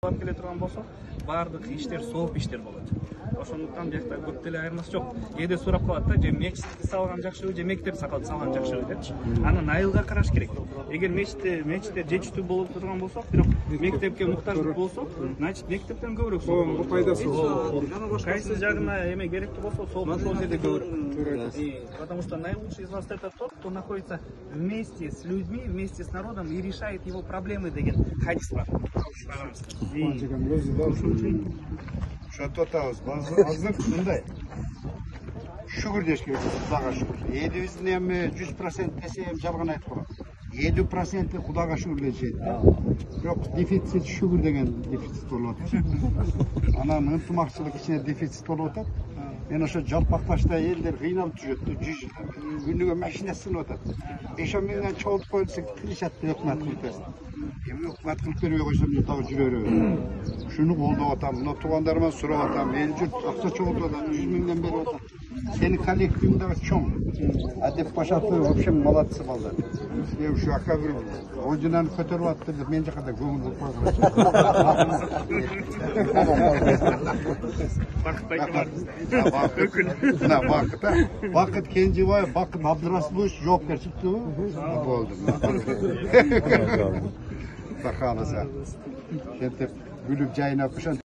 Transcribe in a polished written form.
алып келе турган болсок, баардык иштер сооп иштер болот. Ошондуктан биякта көп деле айырмасы жок. Кээде сурап калат да, же мечитти салган жакшыбы, же мектеп салган жакшыбы депчи. Анын айылга караш керек. Эгер мечиттер жетиштүү болуп турган болсок, бирок мектепке муктаждык болсо, значит мектептен көбүрөөк сооп. Пайдасы. Кайсы жагына эме керектүү болсо, сол жерде көбүрөөк. Потому что наилучший из вас это тот, кто находится вместе с людьми, вместе с народом и решает его проблемы деген хадис бар. Ошонтип атабыз. Азыр мындай. Шүгүр деш керек, Кудайга шүгүр. Элибиздин эми 100% десе жалган айтып коет. 50% Кудайга шүгүр дешет. Бирок дефицит шүгүр деген дефицит болуп атат. Анан ынтымакчылык ичинде дефицит болуп атат. Мен ошо жалпакташта элдер кыйналып жүрөт. Күнүгө машина сынып атат. Ошо менен чогултуп коюлса киришет деп өкмөт кылып. Эми өкмөт кылып бербей койсом дагы жүрө берет. Шуну колдоп атам, мына туугандарыма сурап атам, эл журт акча чогултуп атат, 100 миңден берип атат. Сени коллективиң дагы чоң. А депутаты вообще молодцы балдар. Сине ушу ака бир родинаны көтөрүп атты деп мен жакка да көңүл болуп койгон. Бакыт Кенжебаев, Бакыт Абдырасулович жоопкерчиликтүү болду. Бакаласа. Кентип гүлүп жайнап